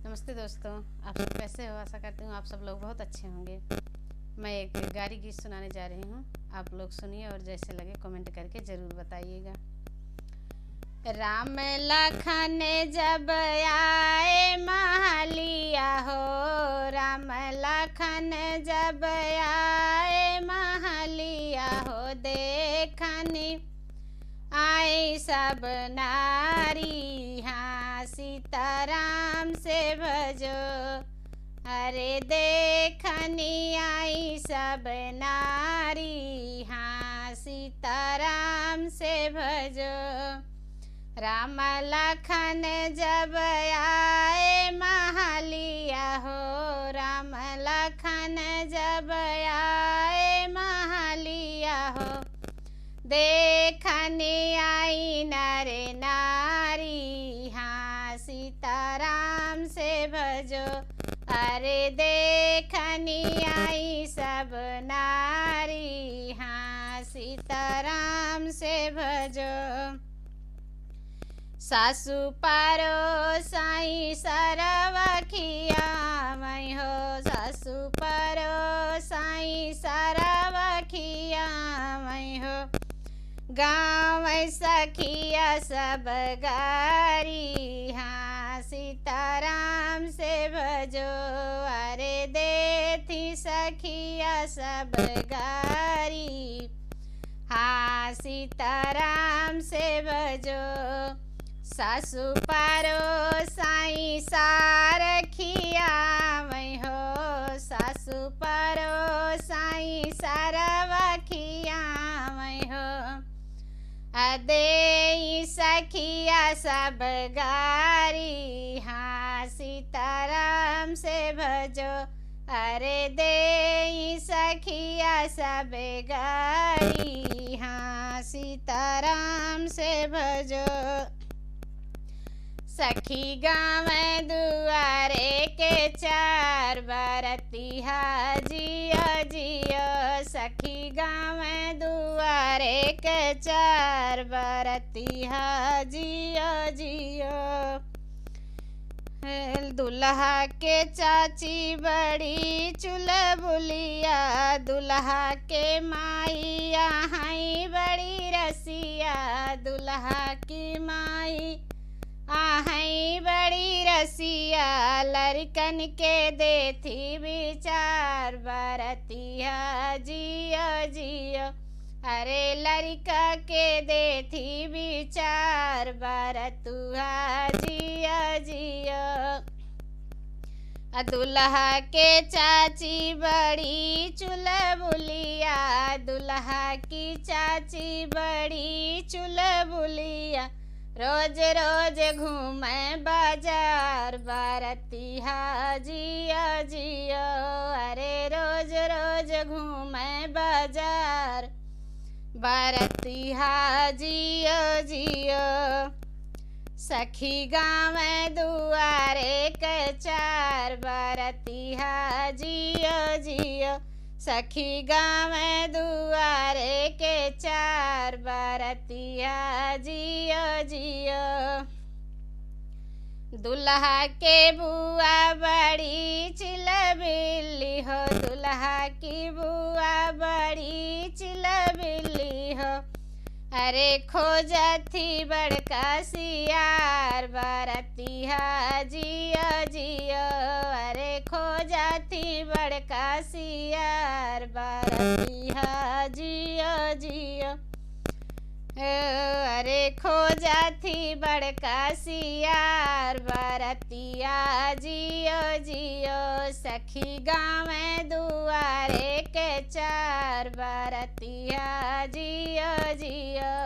नमस्ते दोस्तों, आप सब कैसे हो। आशा करती हूँ आप सब लोग बहुत अच्छे होंगे। मैं एक गारी गीत सुनाने जा रही हूँ, आप लोग सुनिए और जैसे लगे कमेंट करके ज़रूर बताइएगा। राम लखन जब आए महलिया हो, राम लखन जब आए महलिया हो, देखनी आई सब नारी, हाँ सीताराम से भजो। अरे देखनी आई सब नारी, हाँ सीताराम से भजो। राम लखन जब आए महलिया हो, राम लखन जब आए महलिया हो, देखनी आई नर नारी, हाँ सीताराम से भजो। अरे देखनी आई सब नारी, हाँ सीताराम से भजो। सासु पारो साई सरवखिया मैं हो, सासु पारो साई सरवखिया मैं हो, गाँव सखिया सब गारी, हाँ सीताराम से भजो। अरे देती सखिया सब गारी, हाँ सीताराम से भजो। सासु पारो साई सारखिया मैं हो, सासु पारो साई सारवखिया मैं हो, अदे सखिया सब गारी, हाँ सीताराम से भजो। अरे दे सखिया सब गारी, हाँ सीताराम से भजो। सखी गाँव दुआरे के चार बरतिहा जियो जियो, सखी गाँव दुआरे के चार बरतिहा जियो जियो। दुल्हा के चाची बड़ी चुलबुलिया, दुल्हा के माई आई बड़ी रसिया, दुल्हा की माई आहई बड़ी रसिया, लड़कन के देती विचार बरतिया जियो जियो। अरे लड़का के देती विचार बरतुआ जियो जियो। दुल्हा के चाची बड़ी चुलबुलिया, दुल्हा की चाची बड़ी चुलबुलिया, रोज रोज घूमे बाजार बरतिहा जियो जियो। अरे रोज रोज घूमे बाजार बरतिहा जियो जियो। सखी गाँव दुआरे के चार बरतिहा जियो जियो, सखी गाँव दुआरे के चार बरतिहा जियो जियो। दुल्हा के बुआ बड़ी चिलबिल्ली हो, दुल्हा की बुआ बड़ी चिलबिल्ली हो, अरे खोजथी बड़का सियार बरतिहा जियो जियो। अरे खोजथी बड़का सियार बरतिहा जियो जियो। अरे खोजथी बड़का सियार बरतिया जियो जियो, सखी गाँव दुआरे के चार बरतिया जियो जियो।